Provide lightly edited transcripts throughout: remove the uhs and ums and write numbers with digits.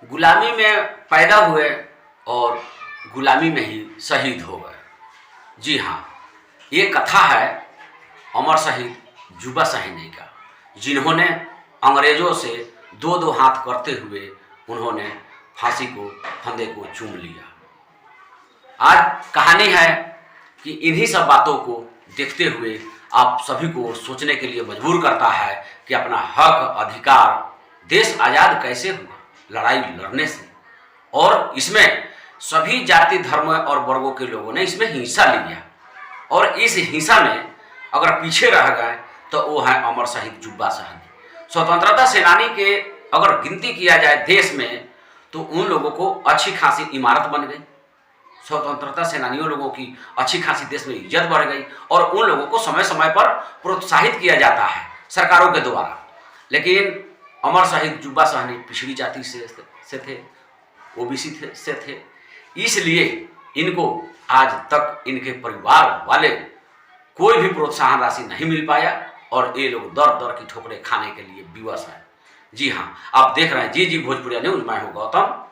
गुलामी में पैदा हुए और गुलामी में ही शहीद हो गए। जी हाँ, ये कथा है अमर शहीद जुबा साहनी का, जिन्होंने अंग्रेज़ों से दो दो हाथ करते हुए उन्होंने फांसी को फंदे को चूम लिया। आज कहानी है कि इन्हीं सब बातों को देखते हुए आप सभी को सोचने के लिए मजबूर करता है कि अपना हक अधिकार, देश आज़ाद कैसे हुआ, लड़ाई लड़ने से, और इसमें सभी जाति धर्म और वर्गों के लोगों ने इसमें हिस्सा लिया। और इस हिंसा में अगर पीछे रह गए तो वो है अमर शहीद जुब्बा साहनी। स्वतंत्रता सेनानी के अगर गिनती किया जाए देश में तो उन लोगों को अच्छी खासी इमारत बन गई, स्वतंत्रता सेनानियों लोगों की अच्छी खासी देश में इज्जत बढ़ गई और उन लोगों को समय समय पर प्रोत्साहित किया जाता है सरकारों के द्वारा। लेकिन अमर शहीद जुब्बा साहनी पिछड़ी जाति से थे, ओबीसी से थे, इसलिए इनको आज तक इनके परिवार वाले कोई भी प्रोत्साहन राशि नहीं मिल पाया और ये लोग दर दर की ठोकरें खाने के लिए विवश हैं। जी हाँ, आप देख रहे हैं जी भोजपुरिया न्यूज, मैं हूँ गौतम।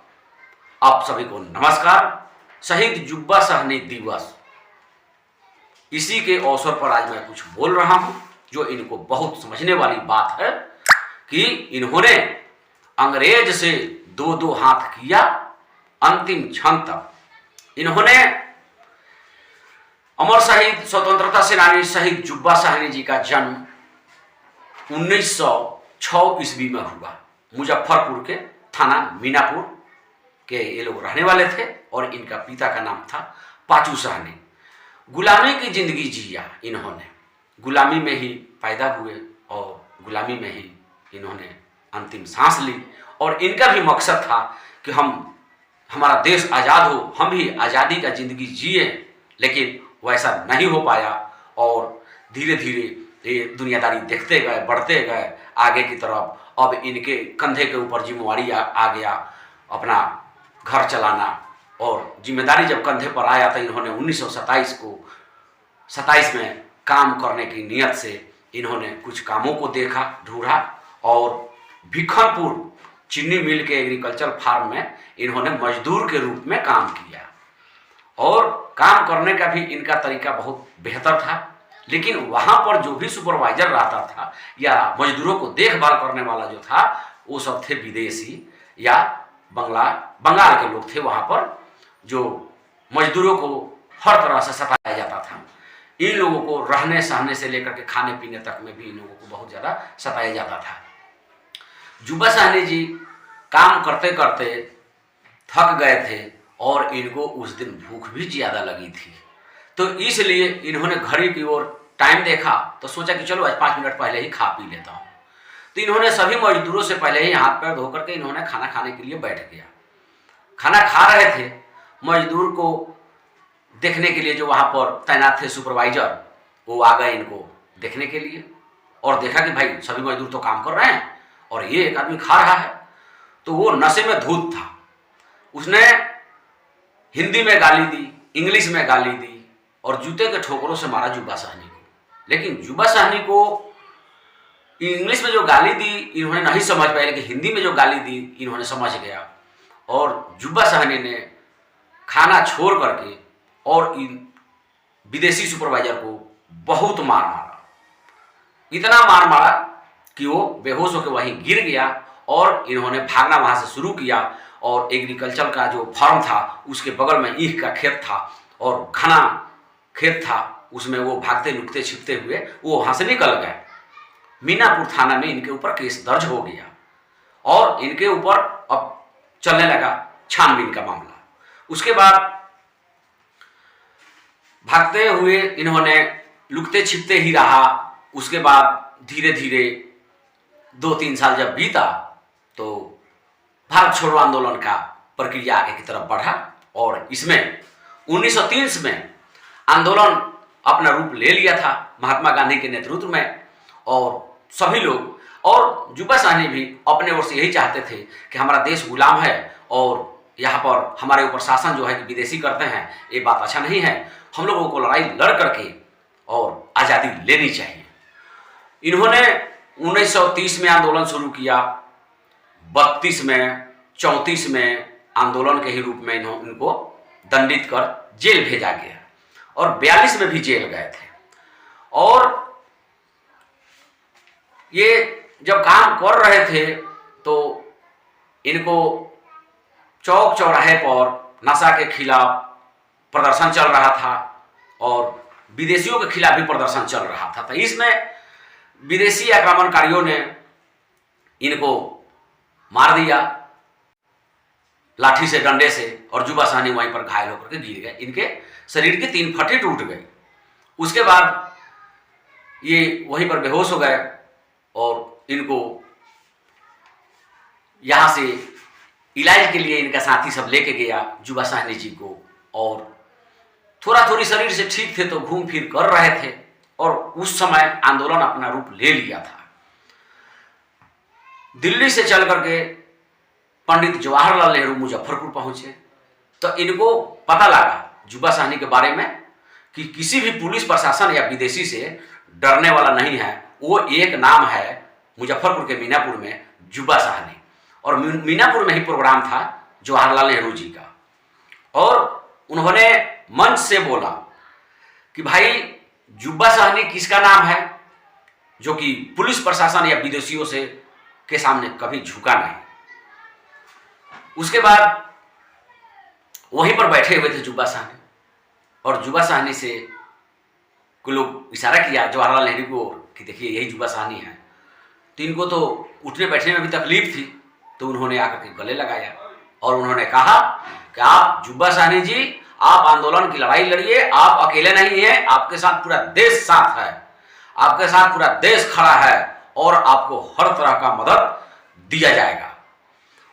आप सभी को नमस्कार। शहीद जुब्बा साहनी दिवस, इसी के अवसर पर आज मैं कुछ बोल रहा हूँ जो इनको बहुत समझने वाली बात है कि इन्होंने अंग्रेज से दो दो हाथ किया अंतिम क्षण तक। इन्होंने अमर शहीद स्वतंत्रता सेनानी शहीद जुब्बा साहनी जी का जन्म 1906 ईस्वी में हुआ। मुजफ्फरपुर के थाना मीनापुर के ये लोग रहने वाले थे और इनका पिता का नाम था पाचू साहनी। गुलामी की जिंदगी जिया इन्होंने, गुलामी में ही पैदा हुए और गुलामी में ही इन्होंने अंतिम सांस ली। और इनका भी मकसद था कि हमारा देश आज़ाद हो, हम भी आज़ादी का जिंदगी जिए, लेकिन वैसा नहीं हो पाया और धीरे धीरे ये दुनियादारी देखते गए, बढ़ते गए आगे की तरफ। अब इनके कंधे के ऊपर जिम्मेवारी आ गया अपना घर चलाना, और जिम्मेदारी जब कंधे पर आया तो इन्होंने 1927 में काम करने की नीयत से इन्होंने कुछ कामों को देखा, ढूंढा और भिखनपुर चीनी मिल के एग्रीकल्चर फार्म में इन्होंने मजदूर के रूप में काम किया। और काम करने का भी इनका तरीका बहुत बेहतर था, लेकिन वहाँ पर जो भी सुपरवाइजर रहता था या मजदूरों को देखभाल करने वाला जो था, वो सब थे विदेशी या बंगाल के लोग थे। वहाँ पर जो मजदूरों को हर तरह से सताया जाता था, इन लोगों को रहने सहने से लेकर के खाने पीने तक में भी इन लोगों को बहुत ज़्यादा सताया जाता था। जुब्बा साहनी जी काम करते करते थक गए थे और इनको उस दिन भूख भी ज़्यादा लगी थी, तो इसलिए इन्होंने घड़ी की ओर टाइम देखा तो सोचा कि चलो आज 5 मिनट पहले ही खा पी लेता हूँ। तो इन्होंने सभी मजदूरों से पहले ही हाथ पैर धो करके इन्होंने खाना खाने के लिए बैठ गया। खाना खा रहे थे, मजदूर को देखने के लिए जो वहाँ पर तैनात थे सुपरवाइजर, वो आ गए इनको देखने के लिए और देखा कि भाई सभी मजदूर तो काम कर रहे हैं और ये एक आदमी खा रहा है। तो वो नशे में धूत था, उसने हिंदी में गाली दी, इंग्लिश में गाली दी और जूते के ठोकरों से मारा जुब्बा साहनी को। लेकिन जुब्बा साहनी को इंग्लिश में जो गाली दी इन्होंने नहीं समझ पाया, लेकिन हिंदी में जो गाली दी इन्होंने समझ गया और जुब्बा साहनी ने खाना छोड़ करके और इन विदेशी सुपरवाइजर को बहुत मार मारा, इतना मार मारा कि वो बेहोश होकर वहीं गिर गया। और इन्होंने भागना वहाँ से शुरू किया और एग्रीकल्चर का जो फार्म था उसके बगल में ईख का खेत था और घना खेत था, उसमें वो भागते लुकते छिपते हुए वो वहाँ से निकल गए। मीनापुर थाना में इनके ऊपर केस दर्ज हो गया और इनके ऊपर अब चलने लगा छानबीन का मामला। उसके बाद भागते हुए इन्होंने लुकते छिपते ही रहा। उसके बाद धीरे धीरे 2-3 साल जब बीता तो भारत छोड़ो आंदोलन का प्रक्रिया आगे की तरफ बढ़ा और इसमें 1930 में आंदोलन अपना रूप ले लिया था महात्मा गांधी के नेतृत्व में। और सभी लोग और जुब्बा साहनी भी अपने ओर से यही चाहते थे कि हमारा देश गुलाम है और यहाँ पर हमारे ऊपर शासन जो है कि विदेशी करते हैं, ये बात अच्छा नहीं है, हम लोगों को लड़ाई लड़ करके और आज़ादी लेनी चाहिए। इन्होंने 1930 में आंदोलन शुरू किया, 32 में 34 में आंदोलन के ही रूप में इनको दंडित कर जेल भेजा गया और 42 में भी जेल गए थे। और ये जब काम कर रहे थे तो इनको चौक चौराहे पर नशा के खिलाफ प्रदर्शन चल रहा था और विदेशियों के खिलाफ भी प्रदर्शन चल रहा था। तो इसमें विदेशी आक्रमणकारियों ने इनको मार दिया लाठी से, डंडे से, और जुबा साहनी वहीं पर घायल होकर के गिर गए। इनके शरीर की 3 फटी टूट गई। उसके बाद ये वहीं पर बेहोश हो गए और इनको यहाँ से इलाज के लिए इनका साथी सब लेके गया जुबा साहनी जी को, और थोड़ी शरीर से ठीक थे तो घूम फिर कर रहे थे। और उस समय आंदोलन अपना रूप ले लिया था। दिल्ली से चल करके पंडित जवाहरलाल नेहरू मुजफ्फरपुर पहुंचे तो इनको पता लगा जुबा साहनी के बारे में कि किसी भी पुलिस प्रशासन या विदेशी से डरने वाला नहीं है। वो एक नाम है मुजफ्फरपुर के मीनापुर में जुबा साहनी, और मीनापुर में ही प्रोग्राम था जवाहरलाल नेहरू जी का। और उन्होंने मंच से बोला कि भाई जुबा साहनी किसका नाम है जो कि पुलिस प्रशासन या विदेशियों से के सामने कभी झुका नहीं। उसके बाद वहीं पर बैठे हुए थे जुबा साहनी, और जुबा साहनी से कुछ लोग इशारा किया जवाहरलाल नेहरू को कि देखिए यही जुबा साहनी है। तो इनको तो उठने बैठने में भी तकलीफ थी, तो उन्होंने आकर के गले लगाया और उन्होंने कहा कि आप जुबा साहनी जी, आप आंदोलन की लड़ाई लड़िए, आप अकेले नहीं हैं, आपके साथ पूरा देश साथ है, आपके साथ पूरा देश खड़ा है और आपको हर तरह का मदद दिया जाएगा।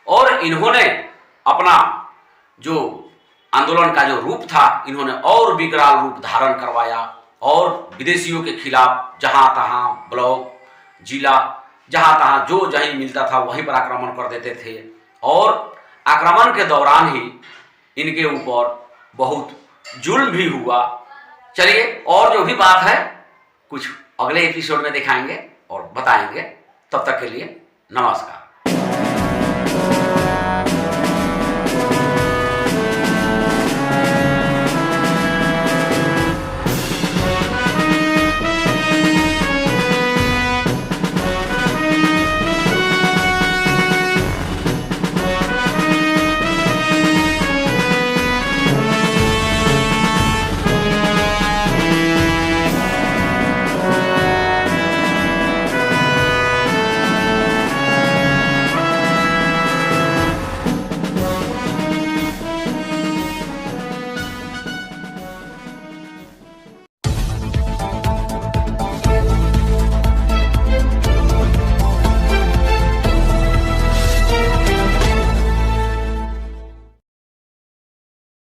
और इन्होंने अपना जो आंदोलन का जो रूप था, इन्होंने और विकराल रूप धारण करवाया और विदेशियों के खिलाफ जहां तहां ब्लॉक, जिला, जहां तहां जो जहीं मिलता था वहीं पर आक्रमण कर देते थे। और आक्रमण के दौरान ही इनके ऊपर बहुत जुल्म भी हुआ। चलिए, और जो भी बात है कुछ अगले एपिसोड में दिखाएंगे और बताएंगे। तब तक के लिए नमस्कार।